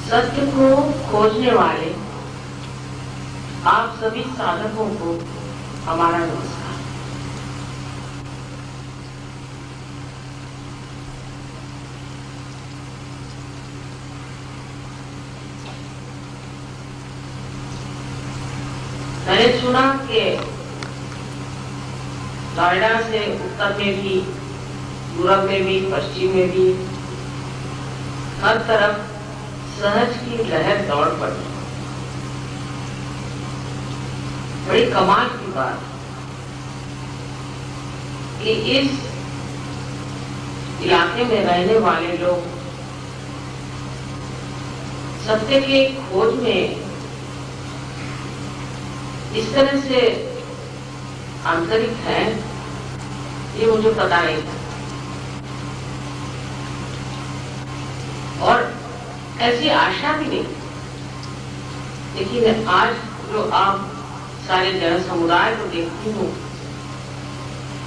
सत्य को खोजने वाले आप सभी साधकों को हमारा नमस्कार। मैंने सुना कि नोएडा से उत्तर में भी, पूर्व में भी, पश्चिम में भी हर तरफ सहज की लहर दौड़ पड़ी। बड़ी कमाल की बात कि इस इलाके में रहने वाले लोग सत्य की खोज में इस तरह से आंतरिक है, ये मुझे पता नहीं था। और ऐसी आशा भी नहीं। लेकिन आज जो आप सारे जन समुदाय को देखती हूँ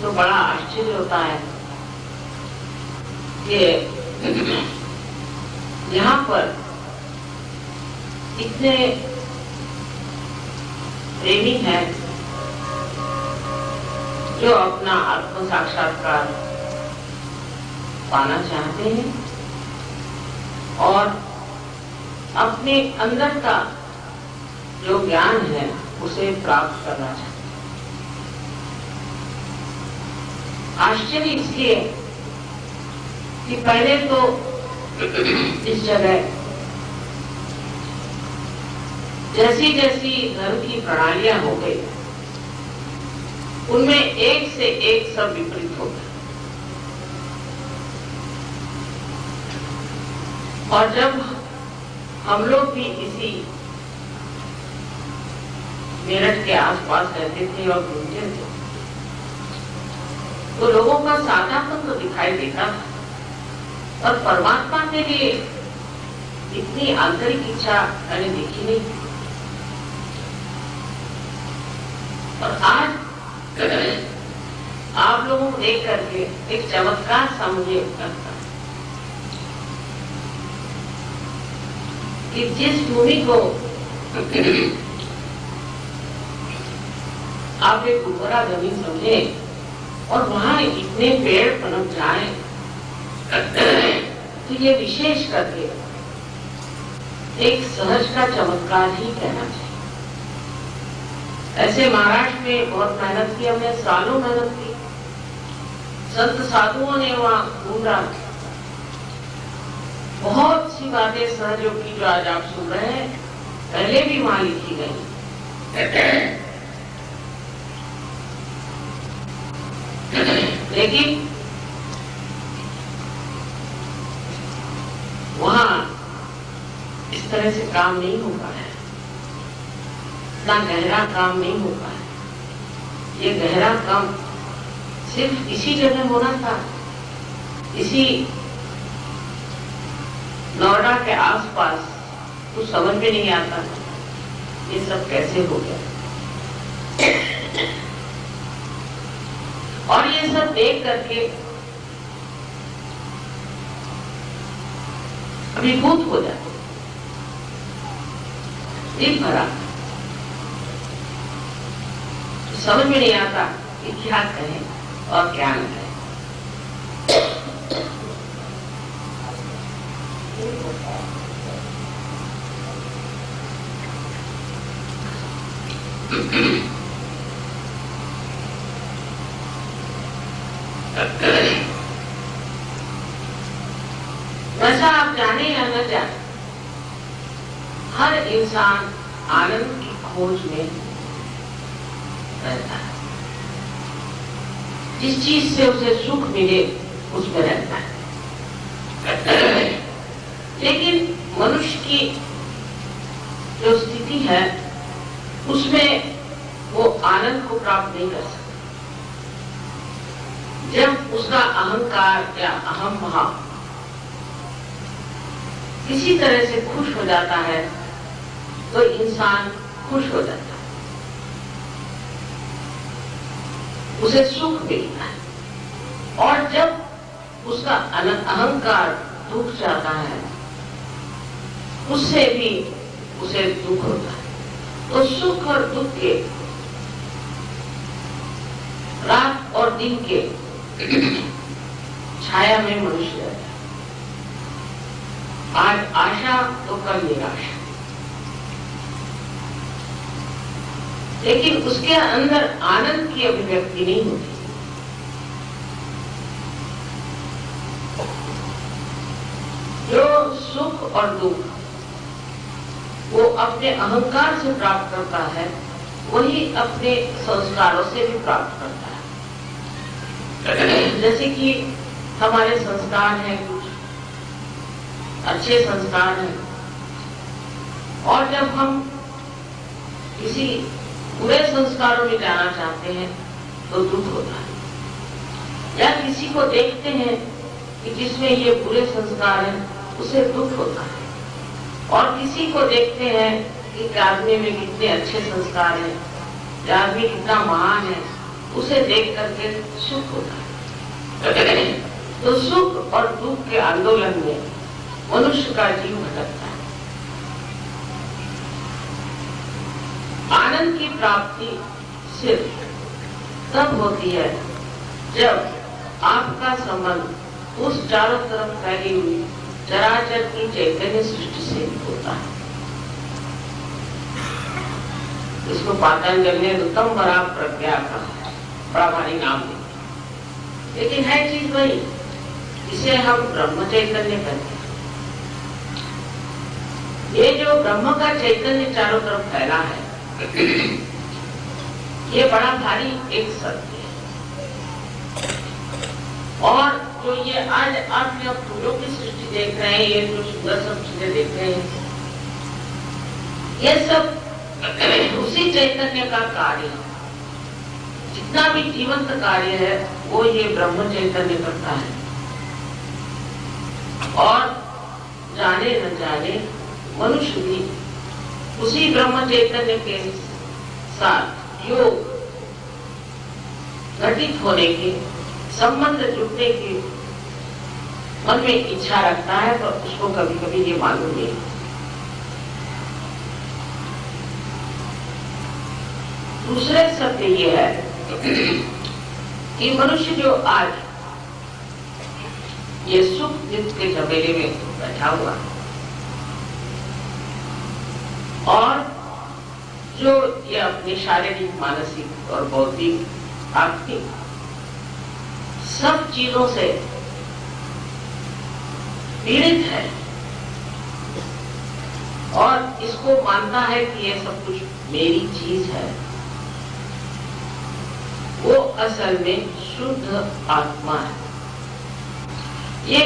तो बड़ा आश्चर्य होता है कि यहाँ पर इतने प्रेमी हैं जो अपना आत्म साक्षात्कार पाना चाहते हैं और अपने अंदर का जो ज्ञान है उसे प्राप्त करना चाहते हैं। आश्चर्य इसलिए कि पहले तो इस जगह जैसी जैसी धर्म की प्रणालियां हो गई उनमें एक से एक सब विपरीत हो गया। और जब हम लोग भी इसी मेरठ के आसपास रहते थे और घूमते थे तो लोगों का सादापन तो दिखाई देता था और परमात्मा के लिए इतनी आंतरिक इच्छा मैंने देखी नहीं। और आज आप लोगों को देख करके एक चमत्कार सा मुझे लगता है कि जिस भूमि को आप एक उर्वरा जमीन समझे और वहां इतने पेड़ पनप जाए तो ये विशेष करके एक सहज का चमत्कार ही कहना चाहिए। ऐसे महाराष्ट्र में बहुत मेहनत की, हमने सालों मेहनत की, संत साधुओं ने वहां ढूंढा, बहुत सी बातें सहयोग की जो आज आप सुन रहे हैं पहले भी वहां लिखी गई। लेकिन वहां इस तरह से काम नहीं हो पाया, इतना गहरा काम नहीं हो पाया। ये गहरा काम सिर्फ इसी जगह होना था, इसी नोएडा के आसपास। कुछ समझ में नहीं आता ये सब कैसे हो गया। और ये सब देख करके अभिभूत हो जाते, दिल भरा, समझ में नहीं आता कि क्या कहें और क्या न कहें। वैसा आप जाने या न जाने, हर इंसान आनंद की खोज में रहता है। जिस चीज से उसे सुख मिले उसमें रहता है। लेकिन मनुष्य की जो स्थिति है उसमें वो आनंद को प्राप्त नहीं कर सकता। जब उसका अहंकार या अहम भाव किसी तरह से खुश हो जाता है तो इंसान खुश हो जाता है, उसे सुख मिलता है। और जब उसका अहंकार टूट जाता है उससे भी उसे दुख होता है। तो सुख और दुख के, रात और दिन के छाया में मनुष्य रहता है। आज आशा तो कल निराशा, लेकिन उसके अंदर आनंद की अभिव्यक्ति नहीं होती। जो सुख और दुख वो अपने अहंकार से प्राप्त करता है, वही अपने संस्कारों से भी प्राप्त करता है। जैसे कि हमारे संस्कार हैं, कुछ अच्छे संस्कार हैं, और जब हम किसी बुरे संस्कारों में जाना चाहते हैं तो दुख होता है। या किसी को देखते हैं कि जिसमें ये बुरे संस्कार हैं, उसे दुख होता है। और किसी को देखते हैं कि आदमी में कितने अच्छे संस्कार हैं, आदमी कितना महान है, उसे देख करके सुख होता है। तो सुख और दुख के आंदोलन में मनुष्य का जीव भटकता है। आनंद की प्राप्ति सिर्फ तब होती है जब आपका संबंध उस चारों तरफ फैली हुई चराचर की चैतन्य सृष्टि से होता है। इसको पातंजलि ने ऋतंबरा प्रज्ञा का बड़ा भारी नाम दिया, लेकिन है चीज वही, इसे हम ब्रह्म चैतन्य कहते हैं। ये जो ब्रह्म का चैतन्य चारों तरफ फैला है, ये बड़ा भारी एक सत्य है। और जो ये आज आप जब फूलों की सृष्टि देख रहे हैं, ये जो सुंदर सब चीजें देख रहे हैं, ये सब उसी चैतन्य का कार्य है। जितना भी जीवंत कार्य है वो ये ब्रह्म चैतन्य करता है। और जाने न जाने मनुष्य भी उसी ब्रह्म चैतन्य के साथ योग घटित होने के, संबंध जुड़ने की मन में इच्छा रखता है, तो उसको कभी कभी ये मालूम नहीं। दूसरे सत्य ये है कि मनुष्य जो आज ये सुख दुख के झमेले में बैठा हुआ और जो ये अपनी शारीरिक, मानसिक और बौद्धिक, आर्थिक सब चीजों से पीड़ित है और इसको मानता है कि ये सब कुछ मेरी चीज है, वो असल में शुद्ध आत्मा है। ये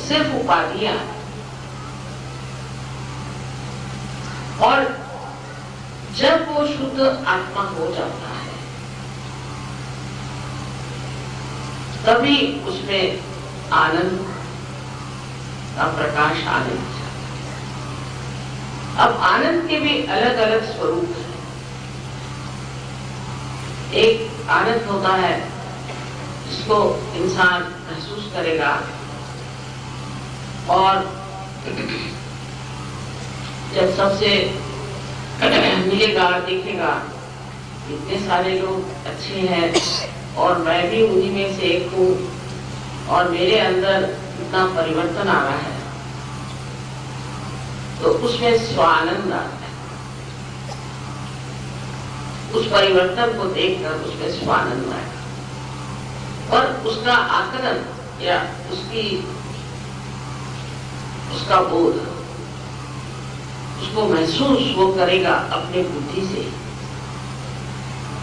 सिर्फ उपाधियां हैं। और जब वो शुद्ध आत्मा हो जाता है तभी उसमें आनंद का प्रकाश आने लग जाता है। अब आनंद के भी अलग अलग स्वरूप हैं। एक आनंद होता है जिसको इंसान महसूस करेगा और जब सबसे मिलेगा, देखेगा इतने सारे लोग अच्छे हैं और मैं भी उन्हीं में से एक हूँ और मेरे अंदर इतना परिवर्तन आ रहा है, तो उसमें स्वानंद आता है। उस परिवर्तन को देखकर उसमें स्वानंद आएगा और उसका आकलन या उसका बोध, उसको महसूस वो करेगा अपने बुद्धि से।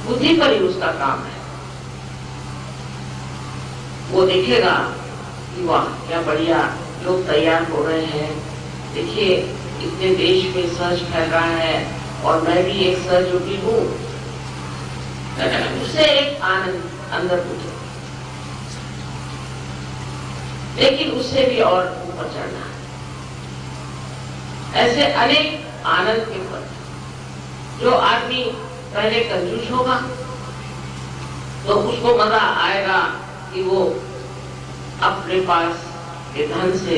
बुद्धि पर ही उसका काम है। वो देखेगा कि वाह क्या बढ़िया लोग तैयार हो रहे हैं, देखिए इतने देश में सर्च फैल रहा है और मैं भी एक सहयोगी हूँ। उससे एक आनंद अंदर उठे, लेकिन उससे भी और ऊपर चढ़ना है। ऐसे अनेक आनंद के पद। जो आदमी पहले कंजूस होगा तो उसको मजा आएगा कि वो अपने पास के धन से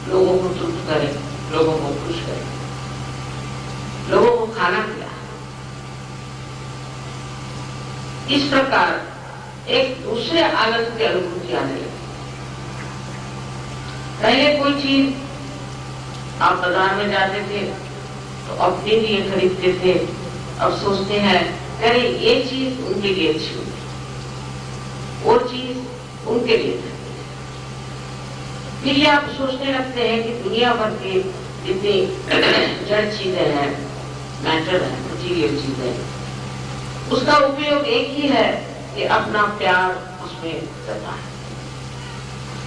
लोगों को तृप्त करे, लोगों को खुश करे, लोगों को खाना खिलाए। इस प्रकार एक दूसरे आनंद की अनुभूति आने लगी। पहले कोई चीज आप बाजार में जाते थे तो अपने लिए खरीदते थे, अब सोचते हैं अरे ये चीज उनके लिए अच्छी होगी, वो चीज उनके लिए अच्छी। फिर ये आप सोचने लगते हैं कि दुनिया भर की जितनी जड़ चीजें हैं, मैटर है, मटीरियल चीजें, उसका उपयोग एक ही है कि अपना प्यार उसमें करना है,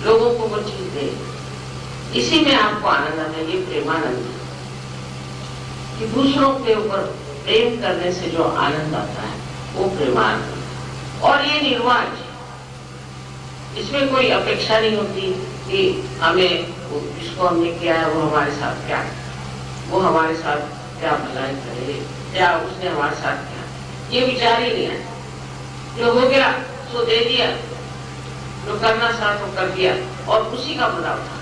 लोगों को वो चीज दे। इसी में आपको आनंद आता है, ये प्रेमानंद है कि दूसरों के ऊपर प्रेम करने से जो आनंद आता है वो प्रेमानंद। और ये निर्वाज, इसमें कोई अपेक्षा नहीं होती कि हमें जिसको हमने किया है वो हमारे साथ क्या, वो हमारे साथ क्या भलाई करे, क्या उसने हमारे साथ क्या, ये विचार ही नहीं है। जो हो गया सो दे दिया, जो करना साथ वो कर दिया और उसी का मजा उठा।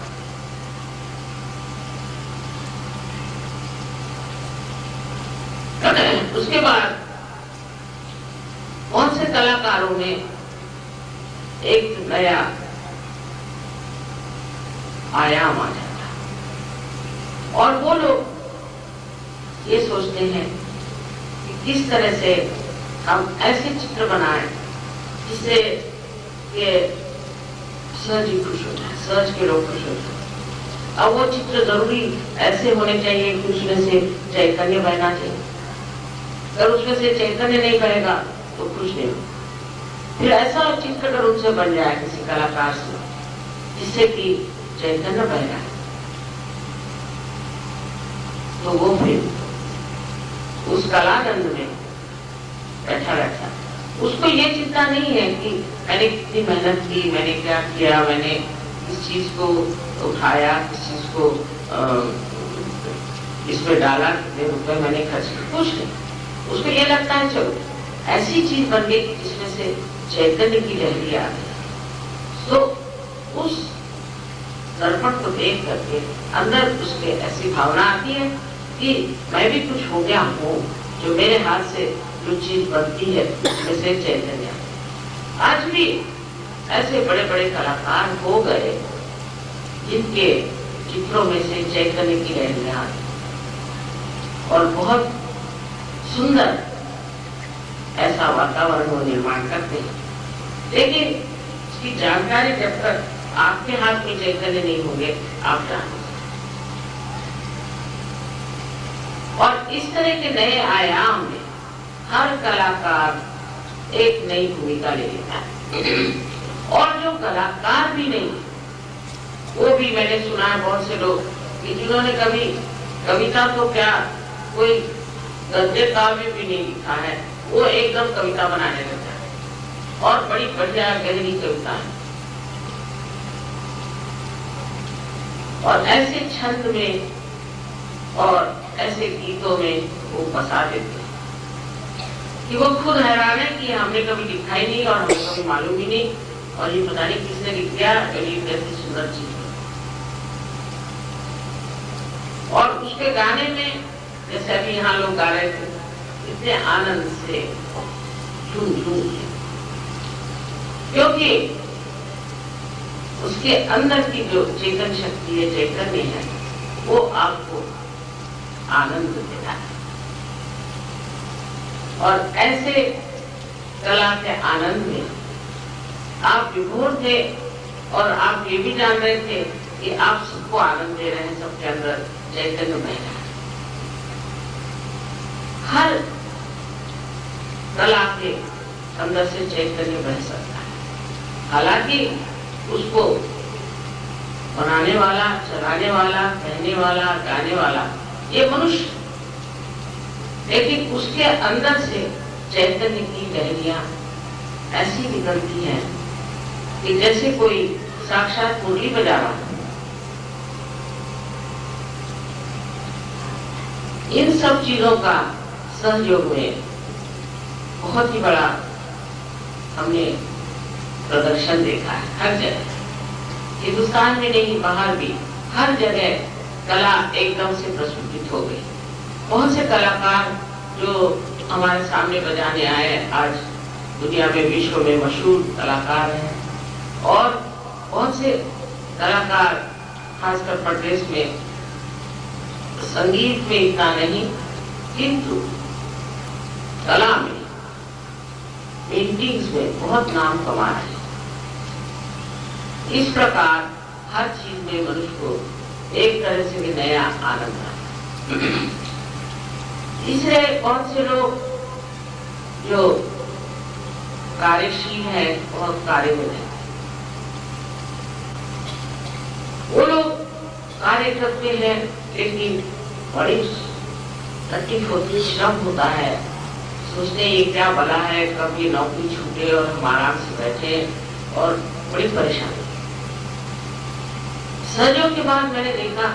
उसके बाद बहुत से कलाकारों में एक नया आयाम आ जाता है और वो लोग ये सोचते हैं कि किस तरह से हम ऐसे चित्र बनाएं जिससे ये सहज ही खुश हो जाए, सहज के लोग खुश हो जाए। अब वो चित्र जरूरी ऐसे होने चाहिए कि उसमें से चैतन्य बहना चाहिए। अगर उसमें से चैतन्य नहीं बहेगा तो खुश नहीं हो। फिर ऐसा चित्र अगर उनसे बन जाए किसी कलाकार से जिससे कि चैतन्य बह रहा है, तो वो फिर उस कलानंद में बैठा रहता है। उसको ये चिंता नहीं है कि मैंने कितनी मेहनत की, मैंने क्या किया, मैंने किस चीज को उठाया, किस चीज को इसमें डाला, कितने रुपए मैंने खर्च किए, कुछ नहीं। उसको ये लगता है चलो ऐसी चीज बन गई कि जिसमें से चैतन्य की लहरी आ गई। तो उस दर्पण को देख करके अंदर उसके ऐसी भावना आती है कि मैं भी कुछ हो गया हूँ, जो मेरे हाथ से जो चीज बनती है उसमें से चैतन्य। आज भी ऐसे बड़े बड़े कलाकार हो गए जिनके चित्रों में से चैतन्य की लहरियां आती और बहुत सुंदर ऐसा वातावरण वो निर्माण करते हैं। लेकिन इसकी जानकारी जब तक आपके हाथ में चैतन्य नहीं होंगे आप जान। और इस तरह के नए आयाम में हर कलाकार एक नई भूमिका ले लेता है। और जो कलाकार भी नहीं, वो भी मैंने सुना है बहुत से लोग कि जिन्होंने कभी कविता तो क्या कोई गद्य काव्य भी नहीं लिखा है, वो एकदम कविता बनाने लगता है और बड़ी बढ़िया गहरी कविता है। और ऐसे छंद में और ऐसे गीतों में वो बसा देते हैं कि वो खुद हैरान है कि हमने कभी लिखा ही नहीं और हमें कभी मालूम ही नहीं, और ये पता नहीं किसने लिख दिया, गरीब कैसी सुंदर चीज है। और उसके गाने में जैसे अभी यहाँ लोग गा रहे थे, इतने आनंद से झूम झूम के, क्योंकि उसके अंदर की जो चेतन शक्ति है, चैतन्य है, वो आपको आनंद देता है। और ऐसे कला के आनंद में आप विभोर थे और आप ये भी जान रहे थे कि आप सबको आनंद दे रहे हैं, सबके अंदर चैतन्य बह रहा है। हर कला के अंदर से चैतन्य बह सकता है। हालांकि उसको बनाने वाला, चलाने वाला, कहने वाला, गाने वाला ये मनुष्य, लेकिन उसके अंदर से चैतन्य की लहरियां ऐसी निकलती हैं कि जैसे कोई साक्षात मुरली बजा रहा है। इन सब चीजों का सहयोग में बहुत ही बड़ा हमने प्रदर्शन देखा है हर जगह, हिंदुस्तान में नहीं बाहर भी, हर जगह कला एकदम से प्रस्फुटित हो गई। बहुत से कलाकार जो हमारे सामने बजाने आए आज दुनिया में विश्व में मशहूर कलाकार हैं, और बहुत से कलाकार खासकर प्रदेश में संगीत में इतना नहीं किंतु कला में पेंटिंग्स में बहुत नाम कमा रहे हैं। इस प्रकार हर चीज में मनुष्य को एक तरह से भी नया आनंद आता है। तीसरे बहुत से लोग जो कार्यशील है, बहुत कार्य में है, वो लोग कार्य करते हैं लेकिन बड़ी तकलीफ होती है, श्रम होता है, सोचते ये क्या भला है कब ये नौकरी छूटे और हम आराम से बैठे, और बड़ी परेशानी। सदियों के बाद मैंने देखा,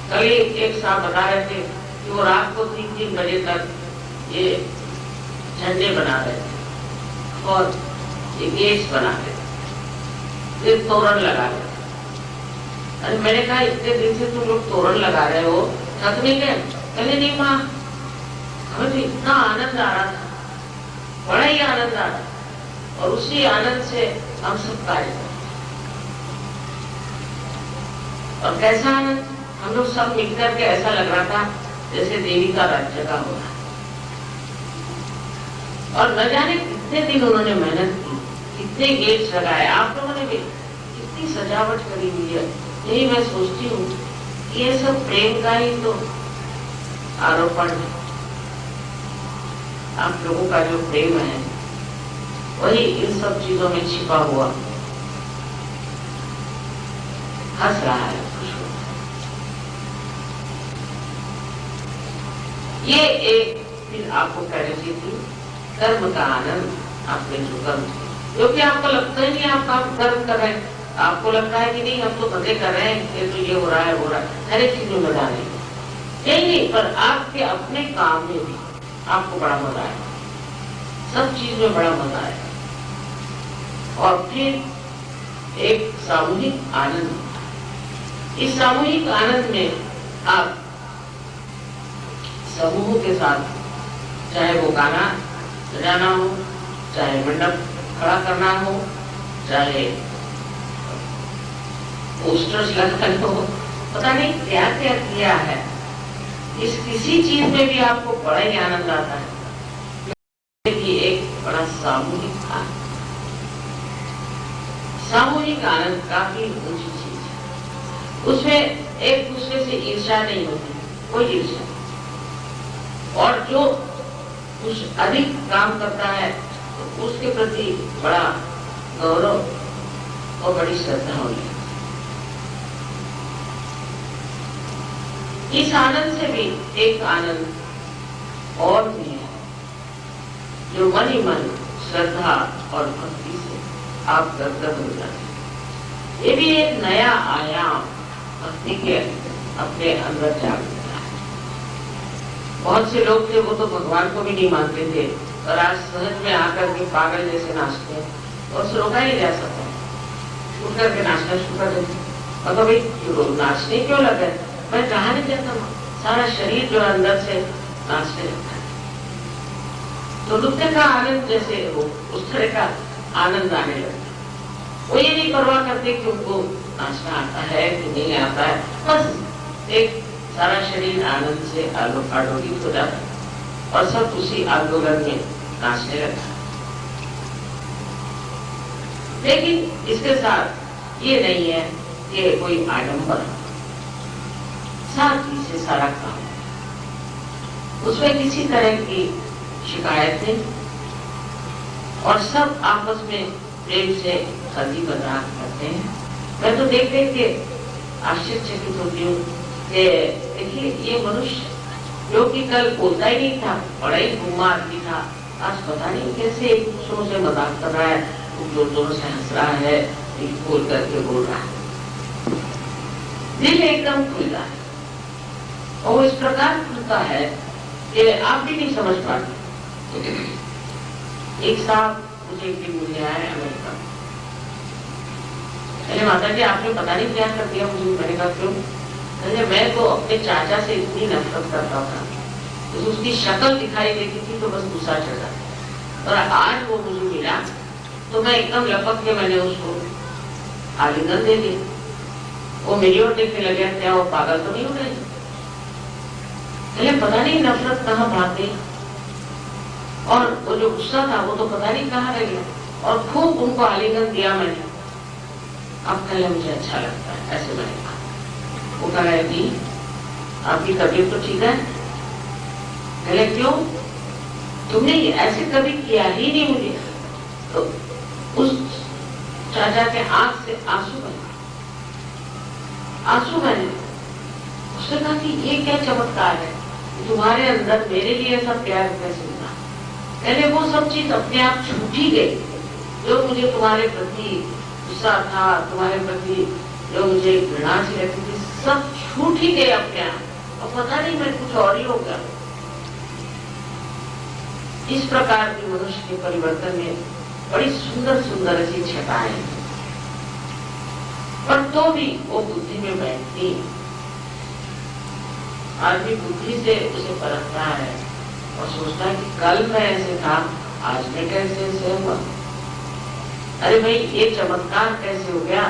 कल एक साहब बता रहे थे कि वो रात को 3-3 बजे तक ये झंडे बना रहे थे और ये गेट्स बना रहे थे, फिर तोरण लगा रहे थे। अरे मैंने कहा इतने दिन से तुम लोग तोरण लगा रहे हो, थक नहीं गए? कहले नहीं माँ, हमें तो इतना आनंद आ रहा था, बड़ा ही आनंद आ रहा था, और उसी आनंद से हम सब कार्य करते। और कैसा आनंद, हम लोग सब मिलकर के ऐसा लग रहा था जैसे देवी का राज्य का हो रहा है। और न जाने कितने दिन उन्होंने मेहनत की, कितने गेट्स लगाए, आप लोगों ने भी कितनी सजावट करी हुई है। यही मैं सोचती हूँ ये सब प्रेम का ही तो आरोपण है। आप लोगों का जो प्रेम है वही इन सब चीजों में छिपा हुआ हंस रहा है, खुश हो। ये एक फिर आपको कह रही थी कर्म का आनंद, आपने जो कर्म, क्योंकि आपको लगता ही नहीं आप काम कर्म कर रहे हैं, आपको लगता है कि नहीं हम तो मजे कर रहे हैं, ये तो ये हो रहा है वो रहा है, हर एक चीज में मजा नहीं, यही नहीं, पर आपके अपने काम में भी आपको बड़ा मजा आए, सब चीज में बड़ा मजा आए। और फिर एक सामूहिक आनंद, इस सामूहिक आनंद में आप समूह के साथ, चाहे वो गाना बजाना हो, चाहे मंडप खड़ा करना हो, चाहे पोस्टर्स लगाना हो, पता नहीं क्या क्या किया है, इस किसी चीज में भी आपको बड़ा ही आनंद आता है। कि एक बड़ा सामूहिक आनंद, सामूहिक आनंद काफी ऊंची चीज है। उसमें एक दूसरे से ईर्ष्या नहीं होती, कोई ईर्ष्या, और जो कुछ अधिक काम करता है तो उसके प्रति बड़ा गौरव और बड़ी श्रद्धा होगी। इस आनंद से भी एक आनंद और भी है जो मन ही मन श्रद्धा और भक्ति से आप गदगद हो जाते हैं। ये भी एक नया आयाम भक्ति के अपने अंदर जागता है। बहुत से लोग थे वो तो भगवान को भी नहीं मानते थे, और आज सहज में आकर के पागल जैसे नाचते हैं, और उससे रोका ही जा सकता है, उठ करके नाचना शुरू कर देते। और तो भाई नाचने क्यों लगे, मैं कहा नहीं जाता हूँ, सारा शरीर जो अंदर से नाचने लगता है। तो नृत्य का आनंद जैसे हो, उस तरह का आनंद आने लगता है। वो ये नहीं परवाह करते कि उनको नाचना आता है कि नहीं आता है, बस एक सारा शरीर आनंद से आलोकित हो जाता है और सब उसी आंदोलन में नाचने लगता है। लेकिन इसके साथ ये नहीं है कि कोई आडंबर, साथ से सारा काम, उसमें किसी तरह की शिकायत नहीं, और सब आपस में प्रेम से हंसी मजाक करते हैं। मैं तो देख देख के आश्चर्यचकित होती हूँ कि देखिए ये मनुष्य जो कि कल बोलता ही नहीं था, बड़ा ही घूमा आदमी था, आज पता नहीं कैसे एक दूसरों से मजाक कर रहा है, जोर जोर से हंस रहा है, बोल करके बोल रहा है, दिल एकदम खुलता है। और वो इस प्रकार खुलता है कि आप भी नहीं समझ पाते। एक साहब मुझे एक दिन मिलने आए अमेरिका, माता जी आपने पता नहीं क्या कर दिया मुझे। मैंने कहा क्यों? कहते मैं तो अपने चाचा से इतनी नफरत करता था, तो उसकी शक्ल दिखाई देती थी तो बस गुस्सा चढ़ जाता, और आज वो मुझे मिला तो मैं एकदम लपक के मैंने उसको आलिंगन दे दिया। वो मेरी ओर देखने लगे, क्या वो पागल तो नहीं हो रही? पता नहीं नफरत कहाँ भाग गई, और वो जो गुस्सा था वो तो पता नहीं कहाँ रह गया, और खूब उनको आलिंगन दिया मैंने। अब कहले मुझे अच्छा लगता है, ऐसे मैंने कहा। वो कह रहे दी आपकी तबीयत तो ठीक है? कहले क्यों, तुमने ऐसे कभी किया ही नहीं मुझे। तो उस चाचा के आंख से आंसू बने, आंसू बने। उसने कहा कि ये क्या चमत्कार है, तुम्हारे अंदर मेरे लिए ऐसा प्यार कैसे हुआ? कहले वो सब चीज अपने आप छूट ही गई, जो मुझे तुम्हारे प्रति गुस्सा था, तुम्हारे प्रति जो मुझे घृणा सी रहती थी, सब छूट ही गए अपने आप, और पता नहीं मैं कुछ और ही हो गया। इस प्रकार की मनुष्य के परिवर्तन में बड़ी सुंदर सुंदर ऐसी छटाएं, पर तो भी वो बुद्धि में बैठती है। आदमी बुद्धि से उसे परखता है और सोचता है कि कल मैं ऐसे था, आज मैं कैसे ऐसे हुआ? अरे भाई ये चमत्कार कैसे हो गया?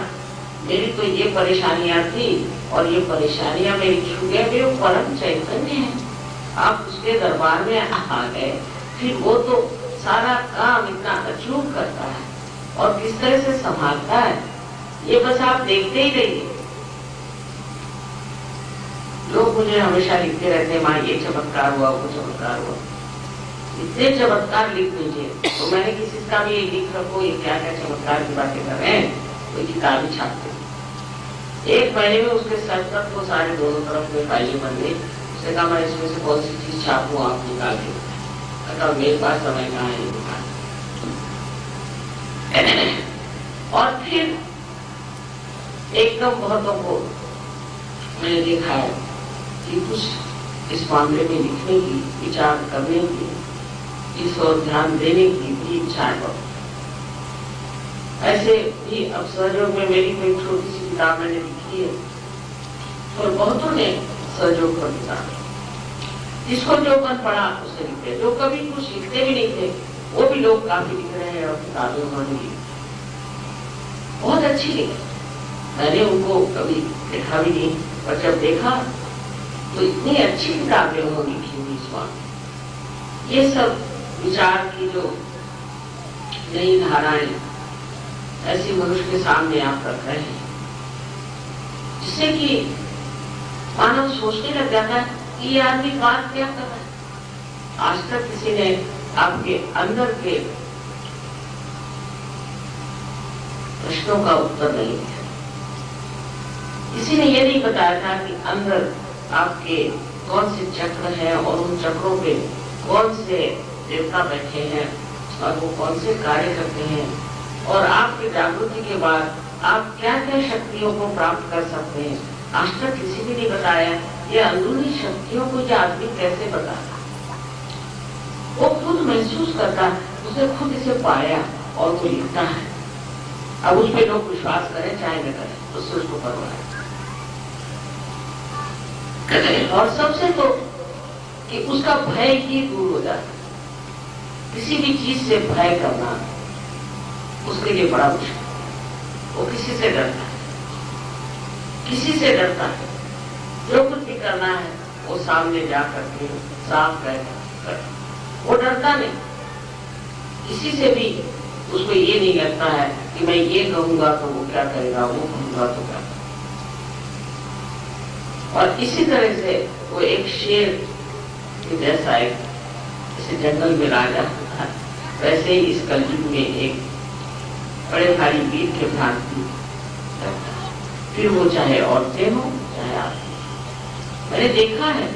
मेरी तो ये परेशानियां थी और ये परेशानियां मेरी छू गए, वो परम चैतन्य है। आप उसके दरबार में आ गए, फिर वो तो सारा काम इतना अचूक करता है और किस तरह से संभालता है, ये बस आप देखते ही रहिए। लोग मुझे हमेशा लिखते रहते हैं, माँ ये चमत्कार हुआ, वो चमत्कार हुआ। इतने चमत्कार लिख दीजिए। तो मैंने किसी का भी लिख रखो, ये क्या क्या चमत्कार की बातें कर रहे हैं, कोई किताब ही छापते। एक महीने में उसके सर तक वो सारे दोनों तरफ में फाइलें बन गई। उसने कहा मैं इसमें से कौन सी चीज छापूं, आप निकाल के। अगर मेरे पास समय कहाँ है निकाल। और फिर एकदम बहुतों को मैंने देखा है कि कुछ इस मामले में लिखने की, विचार करने की, इस ओर ध्यान देने की भी इच्छा है। ऐसे भी अवसरों में मेरी कोई छोटी सी किताब मैंने लिखी है और बहुतों ने सहयोग कर लिखा। जिसको जो मन पड़ा उसे लिखते, जो कभी कुछ लिखते भी नहीं थे वो भी लोग काफी लिख रहे हैं और किताबें उन्होंने लिखी, बहुत अच्छी लिखी। मैंने उनको कभी देखा भी नहीं, पर जब देखा तो इतनी अच्छी किताबें उन्होंने लिखी हुई इस बात। ये सब विचार की जो नई धाराएं ऐसी मनुष्य के सामने आप रख रहे हैं, जिससे कि मानव सोचने लग जाता है कि ये आदमी बात क्या कर रहा है। आज तक किसी ने आपके अंदर के प्रश्नों का उत्तर नहीं दिया। किसी ने ये नहीं बताया था कि अंदर आपके कौन से चक्र हैं और उन चक्रों पे कौन से देवता बैठे हैं और वो कौन से कार्य करते हैं, और आपकी जागृति के बाद आप क्या क्या शक्तियों को प्राप्त कर सकते हैं। आज तक किसी ने नहीं बताया। ये अंदरूनी शक्तियों को ये आदमी कैसे बताता, वो खुद महसूस करता है, उसने खुद इसे पाया और वो लिखता है। अब उस पर लोग विश्वास करें चाहे न करें, उससे उसको परवाह है। और सबसे तो कि उसका भय ही दूर हो जाता। किसी भी चीज से भय करना उसके लिए बड़ा मुश्किल। वो किसी से डरता है, किसी से डरता है। जो कुछ भी करना है वो सामने जा करके साफ कर, वो डरता नहीं। किसी से भी उसको ये नहीं लगता है कि मैं ये कहूंगा तो वो क्या करेगा, वो कहूंगा तो क्या। और इसी तरह से वो एक शेर के जैसा, एक जैसे जंगल में राजा था, वैसे ही इस कलयुग में एक बड़े भारी वीर के भ्रांति, फिर वो चाहे औरतें हो चाहे आदमी। मैंने देखा है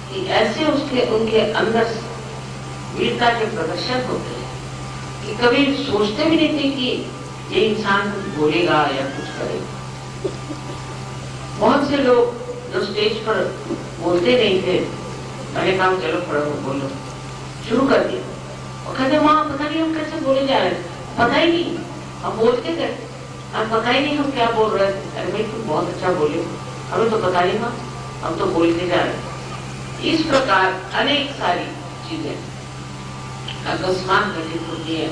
कि ऐसे उनके अंदर वीरता के प्रदर्शन होते हैं कि कभी सोचते भी नहीं थे कि ये इंसान कुछ बोलेगा या कुछ करेगा। बहुत से लोग जो स्टेज पर बोलते नहीं थे, मैंने कहा चलो खड़ो हो बोलो, शुरू कर दिया। और कहते माँ पता नहीं हम कैसे बोले जा रहे थे, पता ही नहीं हम बोलते गए, अब पता ही नहीं हम क्या बोल रहे थे। अरे भाई तुम बहुत अच्छा बोले, हमें तो पता नहीं था, हम तो बोलते जा रहे। इस प्रकार अनेक सारी चीजें अकस्मात घटित होती है,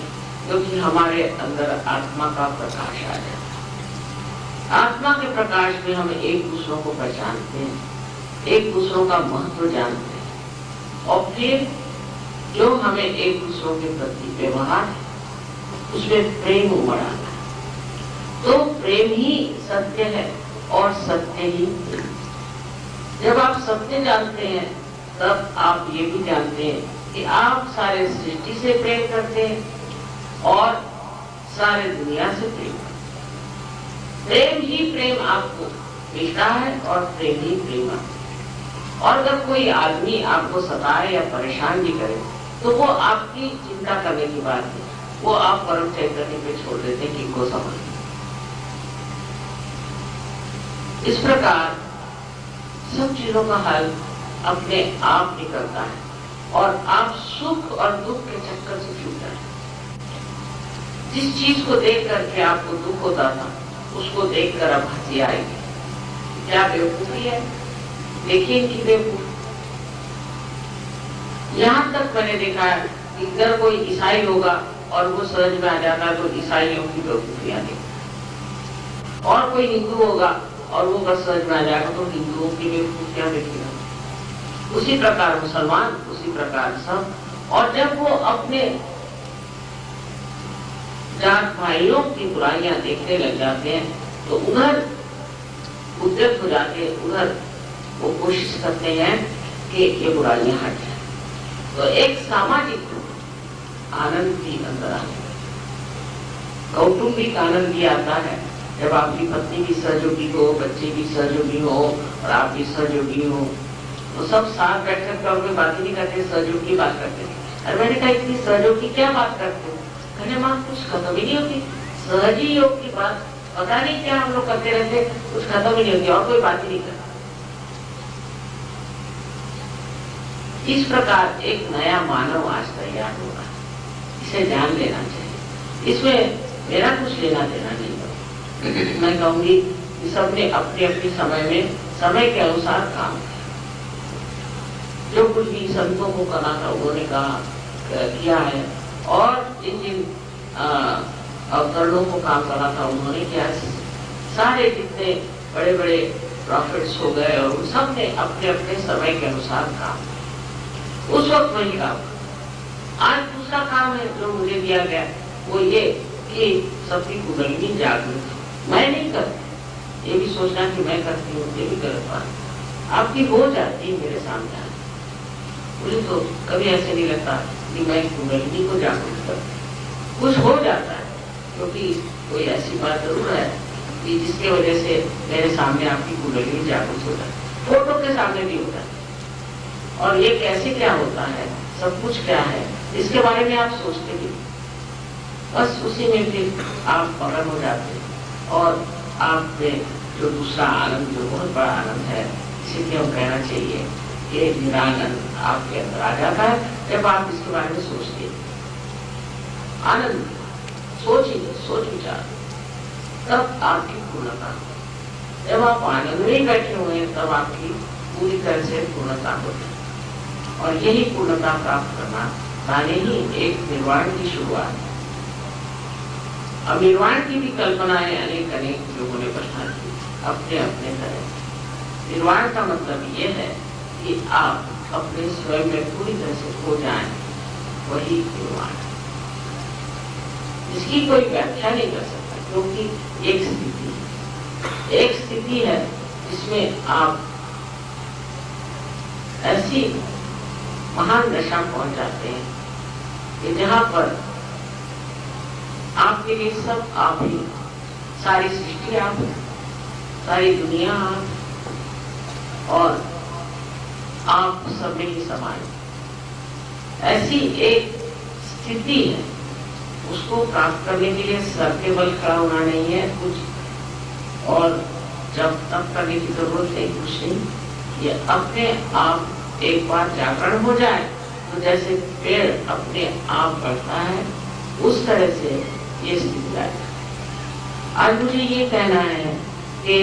क्योंकि हमारे अंदर आत्मा का प्रकाश आ जाए। आत्मा के प्रकाश में हम एक दूसरों को पहचानते हैं, एक दूसरों का महत्व जानते हैं, और फिर जो हमें एक दूसरों के प्रति व्यवहार है उसमें प्रेम उमड़ आता है। तो प्रेम ही सत्य है और सत्य ही प्रेम। जब आप सत्य जानते हैं तब आप ये भी जानते हैं कि आप सारे सृष्टि से प्रेम करते हैं और सारे दुनिया से प्रेम करते हैं। प्रेम ही प्रेम आपको मिलता है और प्रेम ही प्रेम आपको। और अगर कोई आदमी आपको सताए या परेशान भी करे तो वो आपकी चिंता करने की बात है, वो आप परम चैतन्य पे छोड़ देते हैं कि इनको समझ। इस प्रकार सब चीजों का हल अपने आप निकलता है और आप सुख और दुख के चक्कर से छूट जाते हैं। जिस चीज को देख करके आपको दुख होता था उसको देखकर अब हंसी आएगी। क्या बेवकूफी है, देखिए इनकी बेवकूफी। यहां तक मैंने देखा है कि अगर कोई ईसाई होगा और वो समझ में आ जाता है तो ईसाइयों की बेवकूफी आती, और कोई हिंदू होगा और वो बस समझ में आ जाएगा तो हिंदुओं की बेवकूफियां देखेगा। उसी प्रकार मुसलमान, उसी प्रकार सब। और जब वो अपने जात भाइयों की बुराइयां देखने लग जाते हैं तो उधर उद्यत हो जाते, उधर वो कोशिश करते हैं कि ये बुराइयां हट जाए। तो एक सामाजिक आनंद भी अंदर आता है, कौटुंबिक आनंद भी आता है। जब आपकी पत्नी भी सहयोगी हो, बच्चे भी सहयोगी हो और आप भी सहयोगी हो, तो सब साथ बैठकर कर में बात ही नहीं करते, सहयोग की बात करते हैं। और मैंने कहा इतनी सहयोग की क्या बात करते हो? कहने मां कुछ खत्म ही नहीं होती, सहजी योग की बात पता नहीं क्या हम लोग करते रहते, कुछ खत्म ही नहीं होती और कोई बात ही नहीं करता। इस प्रकार एक नया मानव आज तैयार हो रहा है, इसे ध्यान लेना चाहिए। इसमें मेरा कुछ लेना देना नहीं है। मैं कहूंगी कि सबने अपने अपने समय में समय के अनुसार काम किया। जो कुछ भी संतों को करना था उन्होंने कहा किया है, और जिन जिन अवतरणों को काम करना था उन्होंने किया। सारे जितने बड़े बड़े प्रॉफिट्स हो गए और उन सब ने अपने अपने समय के अनुसार काम, उस वक्त वही काम। आज दूसरा काम है जो मुझे दिया गया, वो ये कि सबकी कुंडलिनी जागृत। मैं नहीं करती, ये भी सोचना कि मैं करती हूँ, ये भी गलत बात। आपकी हो जाती है मेरे सामने, मुझे तो कभी ऐसे नहीं लगता कि मैं कुंडलिनी को जागृत करती। कुछ हो जाता है क्योंकि कोई ऐसी बात जरूर है कि जिसके वजह से मेरे सामने आपकी कुंडलिनी जागृत हो जाए। फोटो के सामने भी होता है, और ये कैसे क्या होता है, सब कुछ क्या है, इसके बारे में आप सोचते भी, बस उसी में फिर आप मगन हो जाते हैं। और आप में जो दूसरा आनंद, जो बहुत बड़ा आनंद है, इसीलिए हम कहना चाहिए ये निरानंद आपके अंदर आ जाता है जब आप इसके बारे में सोचते हैं। आनंद सोचिए, सोच विचार, तब आपकी पूर्णता। जब आप आनंद में बैठे हुए हैं तब आपकी पूरी तरह से पूर्णता होती है, और यही पूर्णता प्राप्त करना माने ही एक निर्वाण की शुरुआत है। अब निर्वाण की भी कल्पनाएं अनेक अनेक लोगों ने बता दी अपने अपने तरह। निर्वाण का मतलब ये है कि आप अपने स्वयं में पूरी तरह से खो जाएं, वही निर्वाण है। इसकी कोई व्याख्या नहीं कर सकता, क्योंकि एक स्थिति है जिसमें आप ऐसी महान दशा पहुंच जाते हैं कि जहां पर आपके लिए सब आप ही, सारी सृष्टि आप, सारी दुनिया आप, और आप सब में ही समान। ऐसी एक स्थिति है, उसको प्राप्त करने के लिए सर के बल खड़ा होना नहीं है कुछ, और जब तब करने की जरूरत नहीं, कुछ नहीं। ये अपने आप एक बार जागरण हो जाए तो जैसे पेड़ अपने आप बढ़ता है, उस तरह से ये स्थिति आए। आज मुझे ये कहना है कि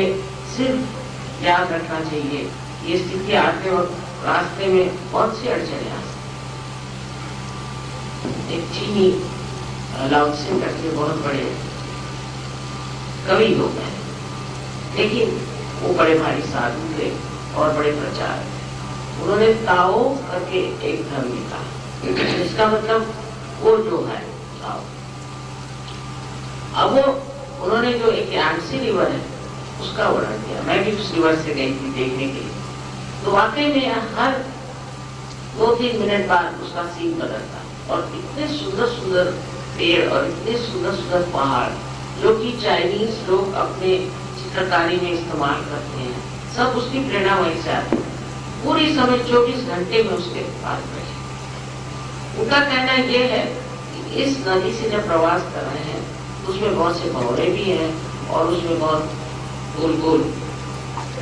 सिर्फ याद रखना चाहिए। ये स्थिति आते वक्त रास्ते में बहुत सी अड़चने आ सकती। एक चीनी लाओ त्से करके बहुत बड़े कवि लोग हैं, लेकिन वो बड़े भारी साधु थे और बड़े प्रचार थे। उन्होंने ताओ करके एक धर्म लिखा, इसका मतलब वो जो है ताओ। अब वो उन्होंने जो एक यांगत्से रिवर है उसका वर्णन किया। मैं भी उस रिवर से गई थी देखने के लिए, तो वाकई में हर 2-3 मिनट बाद उसका सीन बदलता और इतने सुंदर सुंदर पेड़ और इतने सुंदर सुंदर पहाड़ जो कि चाइनीज लोग अपने चित्रकारी में इस्तेमाल करते हैं, सब उसकी प्रेरणा वहीं से आती है। पूरी समय 24 घंटे में उसके पास बैठे। उनका कहना यह है कि इस नदी से जब प्रवास कर रहे हैं उसमें बहुत से भंवरे भी हैं और उसमें बहुत गोल गोल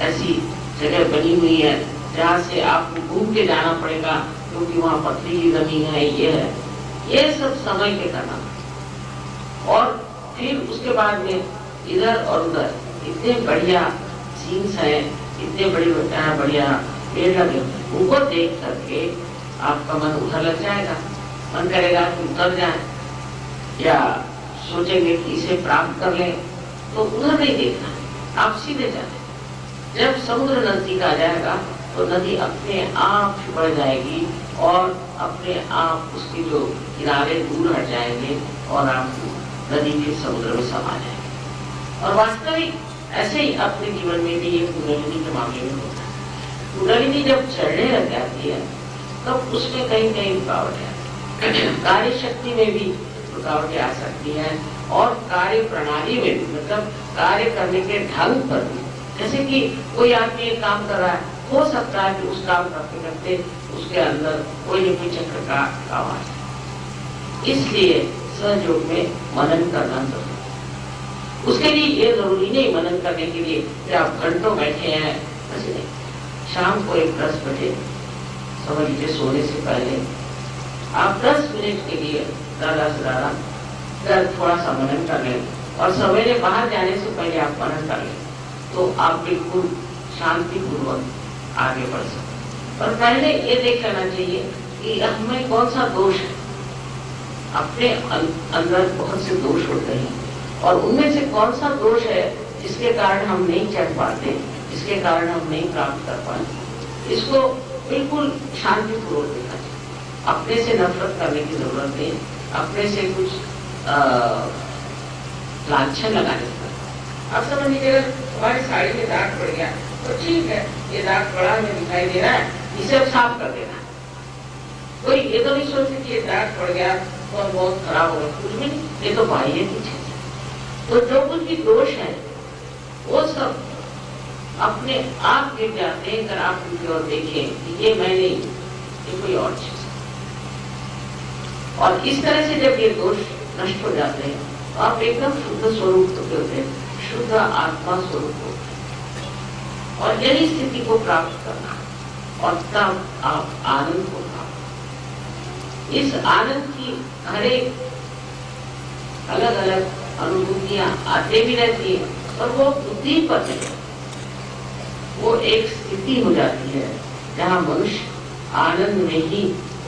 ऐसी जगह बनी हुई है जहाँ से आपको घूम के जाना पड़ेगा, क्योंकि वहाँ पथरीली जमीन है, ये है। ये सब समय पे करना। और फिर उसके बाद में इधर और उधर इतने बढ़िया सीन्स हैं, इतने बढ़िया पेड़ लगे, उनको देख करके आपका मन उधर लग जाएगा। मन करेगा कि उतर जाए, या सोचेंगे कि इसे प्राप्त कर लें, तो उधर नहीं देखना, आप सीधे जाए। जब समुद्र नजदीक आ जाएगा तो नदी अपने आप बढ़ जाएगी और अपने आप उसके जो किनारे दूर हट जाएंगे और आप नदी के समुद्र में समा जाएंगे। और वास्तविक ऐसे ही अपने जीवन में भी ये कुंडलिनी के मामले में होता है। कुंडलिनी जब चढ़ने लग जाती है तब उसमें कहीं कहीं रुकावटें, कार्य शक्ति में भी रुकावटें आ सकती हैं और कार्य प्रणाली में भी, मतलब कार्य करने के ढंग पर भी। जैसे कि कोई आदमी एक काम कर रहा है, हो सकता है कि उस काम करते करते उसके अंदर कोई न कोई चक्र का आवाज है। इसलिए सहयोग में मनन करना जरूरी है। उसके लिए ये जरूरी नहीं मनन करने के लिए कि आप घंटों बैठे हैं, ऐसे नहीं। शाम को एक 10 बजे समझ लीजिए सोने से पहले आप 10 मिनट के लिए ज्यादा से ज्यादा थोड़ा सा मनन कर लें, और सवेरे बाहर जाने से पहले आप मनन कर लें, तो आप बिल्कुल शांतिपूर्वक आगे बढ़ सकते। और पहले ये देख लेना चाहिए कि हमें कौन सा दोष है। अपने अंदर बहुत से दोष होते हैं और उनमें से कौन सा दोष है जिसके कारण हम नहीं चढ़ पाते, जिसके कारण हम नहीं प्राप्त कर पाते। इसको बिल्कुल शांतिपूर्वक देखना चाहिए। अपने से नफरत करने की जरूरत नहीं, अपने से कुछ लांछन लगाने की। अब समझ लीजिएगा हमारी साड़ी में दाग पड़ गया तो ठीक है, ये दाग बड़ा में दिखाई दे रहा है, इसे अब साफ कर देना। कोई ये तो नहीं सोचते कि ये दाग पड़ गया और बहुत खराब हो गया, कुछ भी नहीं, ये तो बाह्य पीछे। तो जो कुछ भी दोष है वो सब अपने आप गिर जाते हैं अगर आप उनकी ओर देखें कि ये मैं नहीं, ये कोई और चीज। और इस तरह से जब ये दोष नष्ट हो जाते हैं तो आप एकदम शुद्ध स्वरूप होते हैं, शुद्ध आत्मा स्वरूप होते हैं। और यही स्थिति को प्राप्त करना, और तब आप आनंद को प्राप्त। इस आनंद की हर एक अलग अलग अनुभूतियां आते भी रहती है, और वो बुद्धि पर नहीं, वो एक स्थिति हो जाती है जहाँ मनुष्य आनंद में ही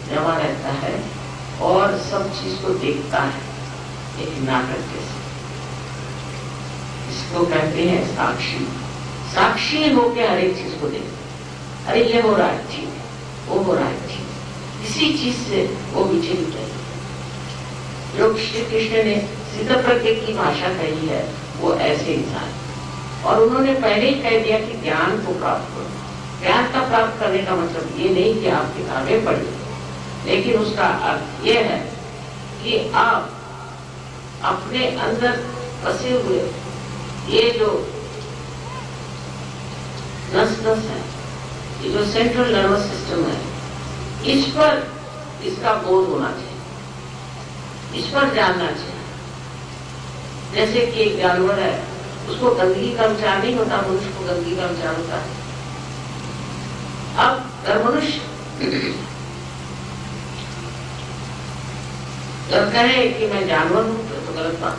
जमा रहता है और सब चीज को देखता है एक नाटक जैसे। इसको कहते हैं साक्षी। साक्षी होके हर एक चीज को देखते। अरे ये हो रहा है ठीक है, वो हो रहा है ठीक है, किसी चीज से वो विचलित है। जो श्री कृष्ण ने सिद्धप्रज्ञ की भाषा कही है वो ऐसे इंसान, और उन्होंने पहले ही कह दिया कि ज्ञान को प्राप्त करो। ज्ञान का प्राप्त करने का मतलब ये नहीं कि आप किताबें पढ़िए, लेकिन उसका अर्थ ये है कि आप अपने अंदर फंसे हुए ये जो नस है, ये जो सेंट्रल नर्वस सिस्टम है, इस पर इसका बोध होना चाहिए, इस पर जानना चाहिए। जैसे कि एक जानवर है, उसको गंदगी का विचार नहीं होता, मनुष्य को गंदगी का विचार होता है। अब अगर मनुष्य जब कहे कि मैं जानवर हूं तो गलत बात,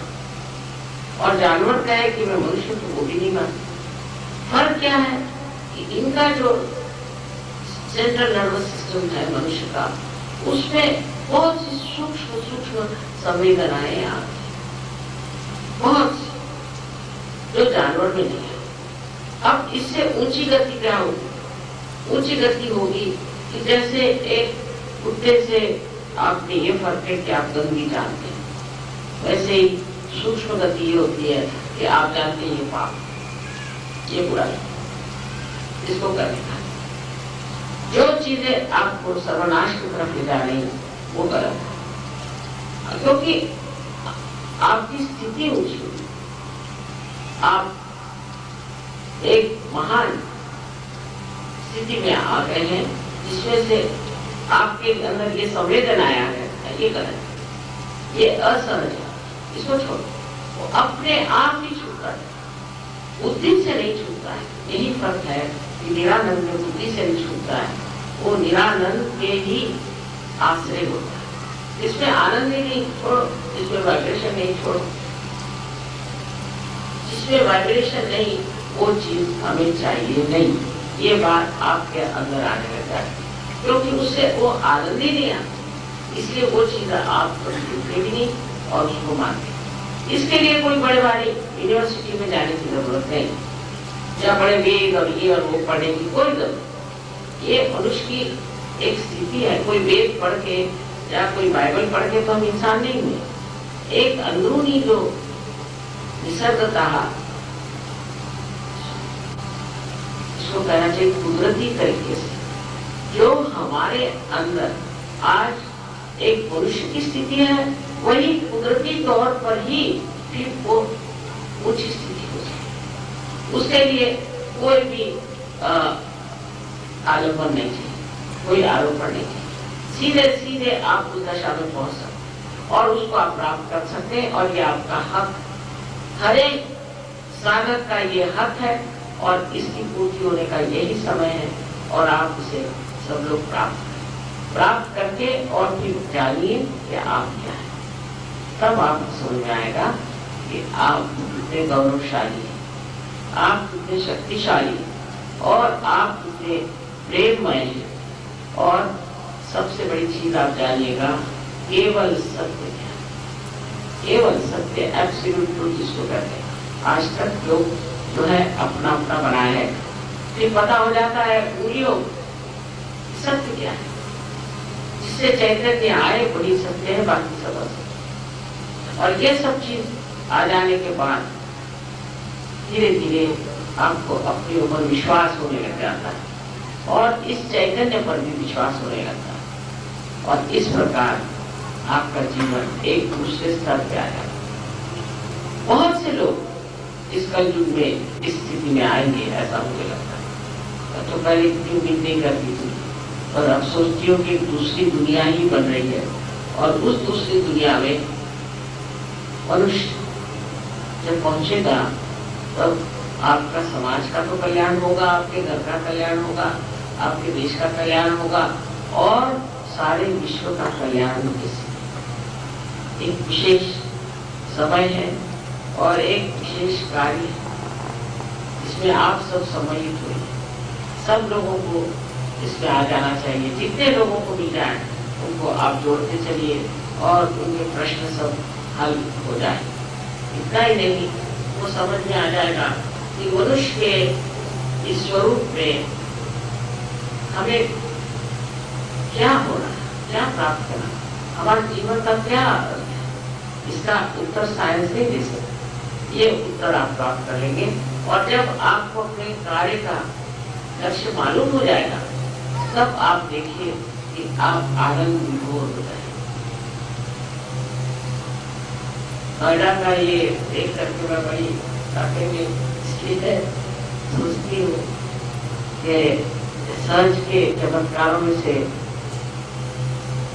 और जानवर कहे कि मैं मनुष्य हूं तो वो भी नहीं बात। फर्क क्या है? कि इनका जो सेंट्रल नर्वस सिस्टम है मनुष्य का, उसमें बहुत सी सूक्ष्म सूक्ष्म संवेदनाएं आती, बहुत सी, जो जानवर में नहीं है। अब इससे ऊंची गति क्या होगी? ऊंची गति होगी कि जैसे एक कुत्ते से आपने ये फर्क है कि आप गंदगी जानते हैं, वैसे ही सूक्ष्म गति ये होती है कि आप जानते हैं ये पाप, ये बुराई, इसको करने का। जो चीजें आपको सर्वनाश की तरफ ले जा रही हैं वो गलत है, क्योंकि आपकी स्थिति ऊंची हुई, आप एक महान स्थिति में आ गए हैं जिसमें से आपके अंदर ये संवेदन आया है, ये गलत है, ये असहज है, इसको छोड़ो। वो अपने आप ही छूटता है, बुद्धि से नहीं छूटता है। यही फर्क है कि निरानंद में बुद्धि से नहीं छूटता है, वो निरानंद के ही आश्रय होता है। इसमें आनंद ही नहीं छोड़ो, इसमें वाइब्रेशन नहीं छोड़ो, जिसमें वाइब्रेशन नहीं वो चीज हमें चाहिए नहीं, ये बात आपके अंदर आने लग जाती है, क्योंकि उससे वो आनंद ही नहीं आता, इसलिए वो चीज आप छूटते भी नहीं और उसको मानते। इसके लिए कोई बड़े बड़ी यूनिवर्सिटी में जाने की जरूरत नहीं, या बड़े वेद और ये और वो पढ़ने की कोई जरूरत। ये मनुष्य की एक स्थिति है। कोई वेद पढ़ के या कोई बाइबल पढ़ के तो हम इंसान नहीं हुए। एक अंदरूनी जो निसर्गता, इसको कहना चाहिए कुदरती तरीके से, जो हमारे अंदर आज एक मनुष्य की स्थिति है, वही कुदरती तौर पर ही फिर वो ऊंची स्थिति हो जाए। उसके लिए कोई भी आलम्बन नहीं चाहिए, कोई आरोपण नहीं चाहिए, सीधे सीधे आप उस दशा में पहुंच सकते और उसको आप प्राप्त कर सकते हैं। और ये आपका हक, हर एक साधक का ये हक है और इसकी पूर्ति होने का यही समय है, और आप उसे सब लोग प्राप्त करके और फिर जानिए कि आप क्या है। तब आपको समझ में आएगा कि आप कितने गौरवशाली हैं, आप कितने शक्तिशाली और आप कितने प्रेममय हैं। और सबसे बड़ी चीज आप जानिएगा, केवल सत्य है, केवल सत्य, एब्सोल्यूट ट्रूथ जिसको कहते हैं। आज तक लोग जो है अपना अपना बनाया है, फिर पता हो जाता है पूरियों सत्य क्या है, जिससे चैतन्य आए वही सत्य है, बाकी सब असत्य। और ये सब चीज आ जाने के बाद धीरे धीरे आपको अपने ऊपर विश्वास होने लग जाता है और इस चैतन्य पर भी विश्वास होने लगता है, और इस प्रकार आपका जीवन एक दूसरे स्तर पे आ जाता है। बहुत से लोग इस कलयुग में इस स्थिति में आएंगे, ऐसा मुझे लगता है। तो पहले इतनी उम्मीद नहीं करती थी, और अब सोचती हूँ कि दूसरी दुनिया ही बन रही है, और उस दूसरी दुनिया में मनुष्य जब पहुंचेगा तब आपका समाज का तो कल्याण होगा, आपके घर का कल्याण होगा, आपके देश का कल्याण होगा, और सारे विश्व का कल्याण किसी एक विशेष समय है और एक विशेष कार्य है जिसमें आप सब सम्मिलित हुए। सब लोगों को इसमें आ जाना चाहिए, जितने लोगों को मिल जाए उनको आप जोड़ते चलिए और उनके प्रश्न सब हल हो जाए। इतना ही नहीं, वो समझ में आ जाएगा कि मनुष्य के इस स्वरूप में हमें क्या होना है, क्या प्राप्त करना, हमारे जीवन का क्या अर्थ है। इसका उत्तर साइंस नहीं दे सकता, ये उत्तर आप प्राप्त करेंगे। और जब आपको अपने कार्य का लक्ष्य मालूम हो जाएगा, तब आप देखिए कि आप आनंद विभोर हो जाएंगे। नोएडा का ये देख करके मैं बड़ी ताकि में इसलिए सोचती हूँ कि सहज के चमत्कारों में से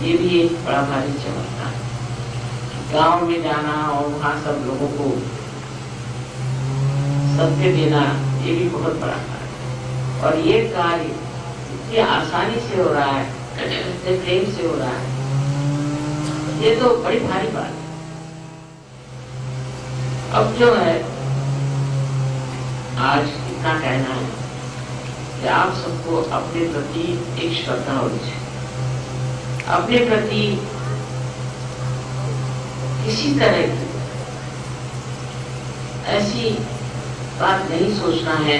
ये भी एक बड़ा भारी चमत्कार। गांव में जाना और वहाँ सब लोगों को सत्य देना, ये भी बहुत बड़ा कार्य है। और ये कार्य इतनी आसानी से हो रहा है, इतने प्रेम से हो रहा है, ये तो बड़ी भारी बात है। अब जो है आज इतना कहना है, कि आप सबको अपने प्रति एक श्रद्धा होनी चाहिए, अपने प्रति किसी तरह की ऐसी बात नहीं सोचना है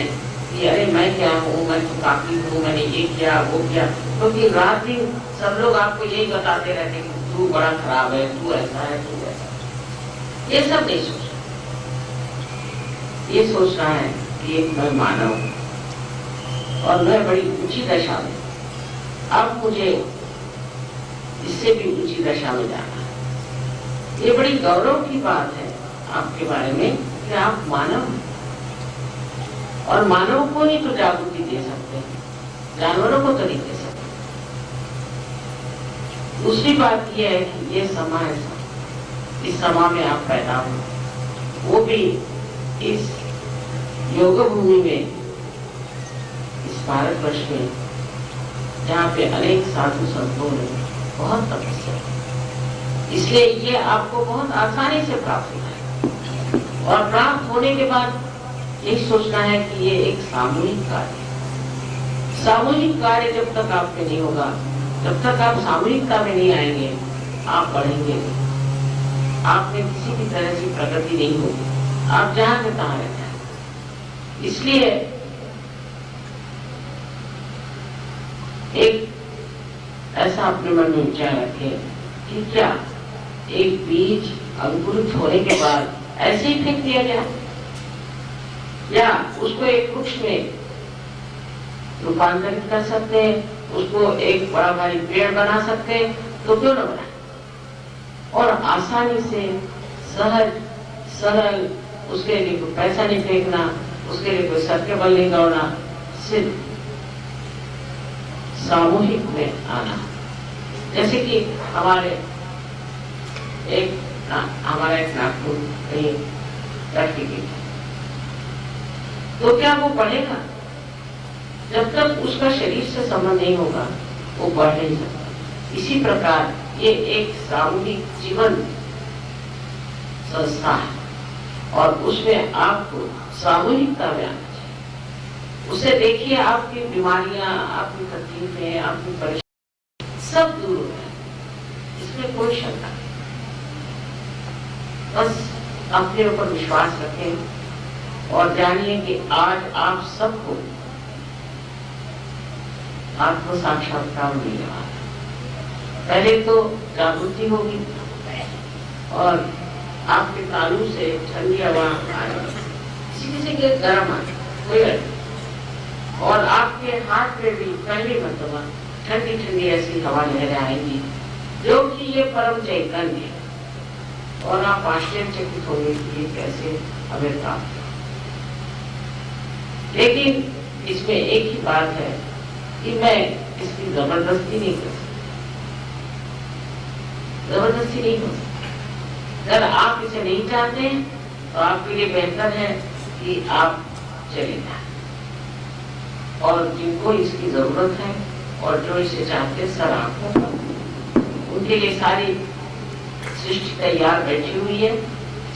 कि अरे मैं क्या हूँ, मैं तो काफी हूँ, मैंने ये किया वो किया, क्योंकि रात दिन सब लोग आपको यही बताते रहते हैं कि तू बड़ा खराब है, तू ऐसा है, तू ऐसा है। ये सब नहीं सोचना, ये सोचना है कि एक मैं मानव हूँ और मैं बड़ी ऊंची दशा में, अब मुझे इससे भी ऊंची दशा में जाना है। ये बड़ी गौरव की बात है आपके बारे में कि आप मानव हैं, और मानव को ही तो जागृति दे सकते हैं, जानवरों को तो नहीं दे सकते। दूसरी बात यह है कि ये समा ऐसा, इस समा में आप पैदा हो, वो भी इस योग भूमि में, इस भारतवर्ष में, जहाँ पे अनेक साधु संतों ने बहुत तपस्या, इसलिए ये आपको बहुत आसानी से प्राप्त होता है। और प्राप्त होने के बाद यही सोचना है कि ये एक सामूहिक कार्य है। सामूहिक कार्य जब तक आप में नहीं होगा, जब तक आप सामूहिकता में नहीं आएंगे, आप बढ़ेंगे नहीं, आप में किसी भी तरह की प्रगति नहीं होगी, आप जहां के तहां रह जाएंगे। इसलिए एक ऐसा अपने मन में विचार रखें कि क्या एक बीज अंकुरित होने के बाद ऐसे ही फेंक दिया जाए, या उसको एक वृक्ष में रूपांतरित कर सकते हैं, उसको एक बड़ा भारी पेड़ बना सकते हैं, तो क्यों न बनाए। और आसानी से सहज सरल, उसके लिए कोई पैसा नहीं फेंकना, उसके लिए कोई सर के बल नहीं दौड़ना, सिर्फ सामूहिक में आना। जैसे कि हमारा एक नागपुर कहीं प्रैक्टिकल, तो क्या वो बढ़ेगा? जब तक उसका शरीर से संबंध नहीं होगा, वो बढ़ नहीं सकता। इसी प्रकार ये एक सामूहिक जीवन संस्था है, और उसमें आपको सामूहिकता में आना चाहिए। उसे देखिए, आपकी बीमारियां, आपकी तकलीफें, आपकी परेशानी सब दूर हो जाए, इसमें कोई शंका नहीं। बस अपने ऊपर विश्वास रखें और जानिए कि आज आप सबको आत्म साक्षात्कार मिलने वाला है। पहले तो जागृति होगी और आपके तालू से ठंडी हवा आएगी, किसी के गर्म आए कोई, और आपके हाथ पे भी पहली मरतबा ठंडी ठंडी ऐसी हवा लहरें आएंगी, जो कि ये परम चैतन्य है। और आप आश्चर्यचकित होंगे कि ये कैसे हमें प्राप्त है। लेकिन इसमें एक ही बात है कि मैं इसकी जबरदस्ती नहीं कर सकती, जबरदस्ती नहीं हो सकती। अगर आप इसे नहीं चाहते हैं तो आपके लिए बेहतर है कि आप चले जाएं, और जिनको इसकी जरूरत है और जो इसे चाहते हैं, सर आंखों पर, उनके लिए सारी सृष्टि तैयार बैठी हुई है।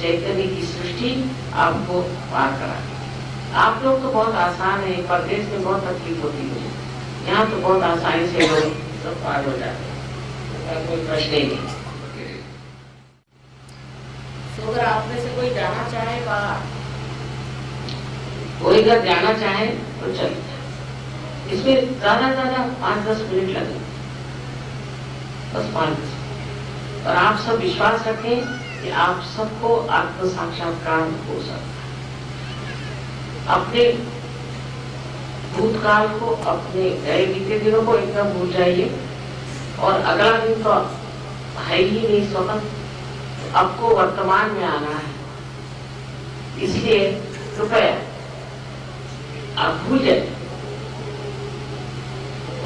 चैतन्य की सृष्टि आपको पार कराती। आप लोग तो बहुत आसान है, परदेश में बहुत तकलीफ होती है, यहाँ तो बहुत आसानी से लोग सब पार हो जाते हैं, कोई प्रश्न ही नहीं। तो अगर आप में से कोई जाना चाहे बाहर, कोई अगर जाना चाहे तो चले जाए। इसमें ज्यादा 5-10 मिनट लगे, बस 5-10। और आप सब विश्वास रखें कि आप सबको आत्म साक्षात्कार हो सकता है। अपने भूतकाल को, अपने गए बीते दिनों को एकदम भूल जाइए, और अगला दिन तो है ही नहीं स्वतः, आपको वर्तमान में आना है। इसलिए कृपया आप भूल जाइए,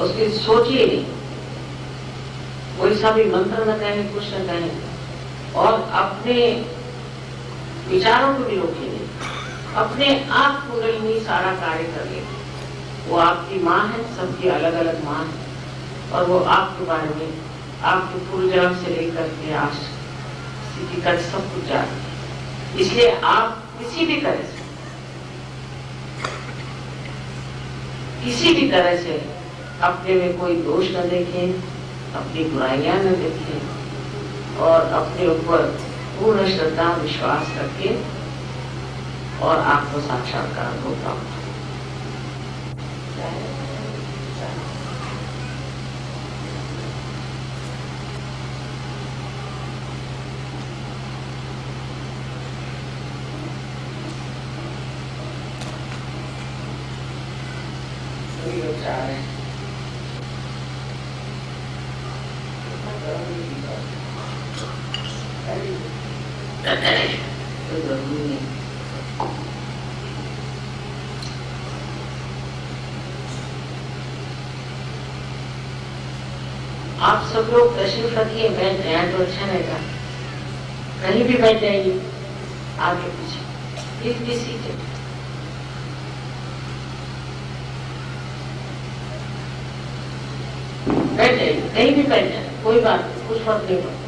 उसकी सोचिए नहीं, कोई सा भी मंत्र न कहें, कुछ न कहें, और अपने विचारों को भी रोकिए नहीं। अपने आप कुंडली में सारा कार्य करिए। वो आपकी माँ है, सबकी अलग अलग माँ है, और वो आपके बारे में, आपके पूर्व जन्म से लेकर के आज स्थिति तक सब कुछ जानते हैं। इसलिए आप किसी भी तरह से किसी भी तरह से अपने में कोई दोष न देखें, अपनी बुराइयां न देखें और अपने ऊपर पूर्ण श्रद्धा विश्वास रखें और आत्म साक्षात्कार को प्राप्त हो। आप सब लोग तशरीफ रखिए, बैठ जाए तो अच्छा रहेगा। कहीं भी बैठ जाइए, आगे पीछे प्लीज भी सीटे। बैठ जाइए, कहीं भी बैठ जाए, कोई बात नहीं, कुछ फर्क नहीं पड़ता।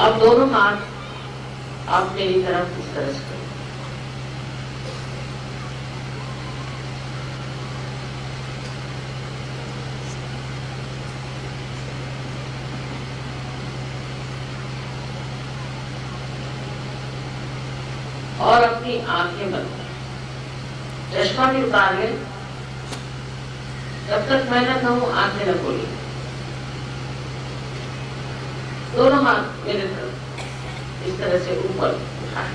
अब दोनों हाथ आप मेरी तरफ इस तरह से करें। और अपनी आंखें बंद करें, चश्मा भी उतार लें। जब तक मैं न कहूं आंखें न खोली। दोनों हाथ मेरे तरफ इस तरह से ऊपर उठाएं।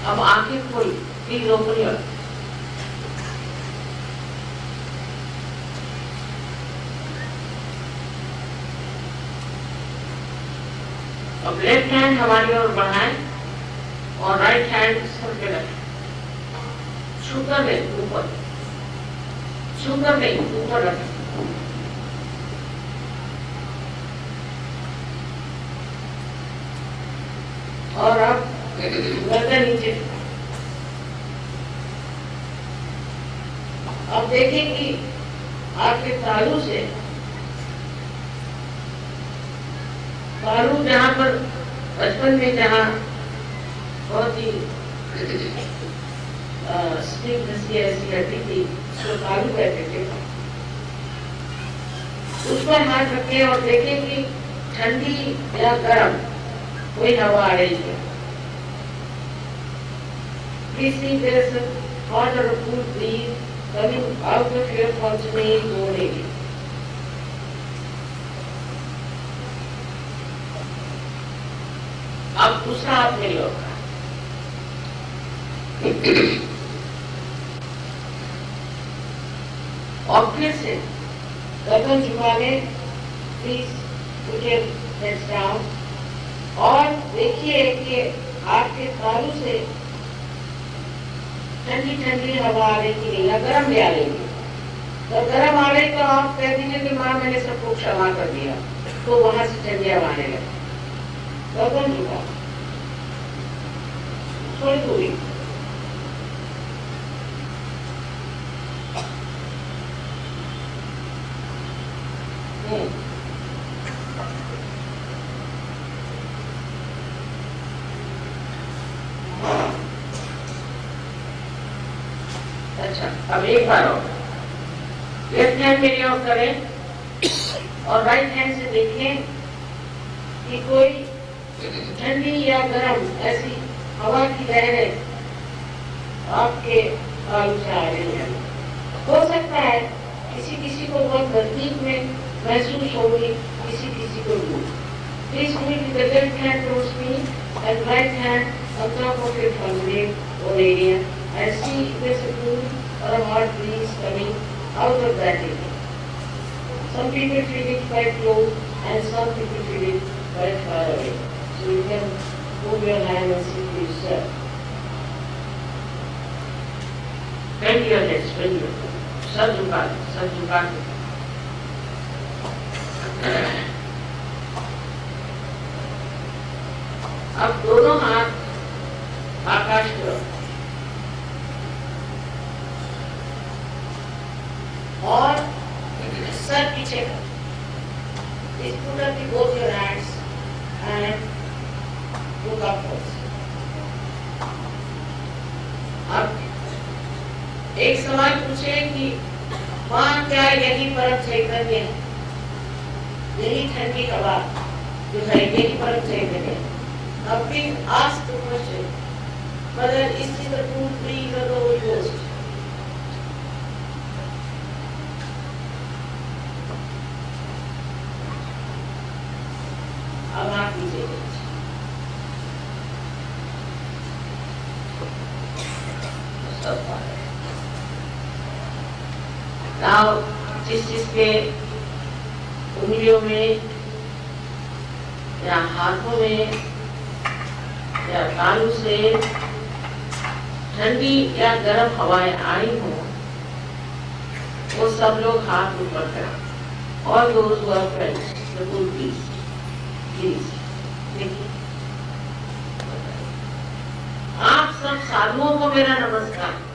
अब आंखें खोली, प्लीज ओपन योर। अब लेफ्ट हैंड हमारी ओर बढ़ाएं और राइट हैंड सर पे रखें। छूकर नहीं, ऊपर, छूकर नहीं, ऊपर रखें। और अब गर्दन नीचे। अब देखें कि आपके तालू से, तालू जहां पर बचपन में जहां बहुत ही स्टिफ ऐसी हड्डी थी, उसको तालू कहते थे, उस पर हाथ रखें और देखें कि ठंडी या गर्म कोई हवा आ रही है। Please see there is a hot or a cool breeze coming out of your functioning body. अब दूसरा हाथ में लो। और फिर से गर्दन झुका लें। Please put your heads down और देखिए कि आपके तालू से ठंडी ठंडी हवा आ रही कि नहीं, या गर्म भी आ रही है। जब गर्म आ रही तो आप कह दीजिए कि माँ मैंने सबको क्षमा कर दिया, तो वहां से ठंडी हवा आने लगे। गर्दन झुका, थोड़ी दूरी। अच्छा, अब एक बार और लेफ्ट हैंड मेरी ओर करें और राइट हैंड से देखें कि कोई ठंडी या गर्म ऐसी हवा की लहरें आपके बालू से आ रही है। हो सकता है किसी किसी को बहुत नजदीक में महसूस होगी, किसी किसी को दूर। Please move with the left hand towards me and right hand on top of your forehead or area and see if there's a cool or a hot breeze coming out of that area. Some people feel it quite close and some people feel it quite far away. So you can move your hand and see for yourself. Bend your legs, bend your legs. Sir झुका दे, sir झुका दे। अब दोनों हाथ आकाश की ओर और sir पीछे कर। Please put up both your hands and look upwards. अब एक सवाल पूछे कि मां क्या यही परम चैतन्य है, यही ठंडी हवा जो है यही परम चैतन्य है? Now please ask the question whether is it the true breeze or the Holy Ghost? अब आप कीजिए। Now जिसके उंगलियों में या हाथों में या तालू से ठंडी या गर्म हवाएं आई हो, वो सब लोग हाथ ऊपर करें। और those who are friends, the good please, देखिए। आप सब साधुओं को मेरा नमस्कार।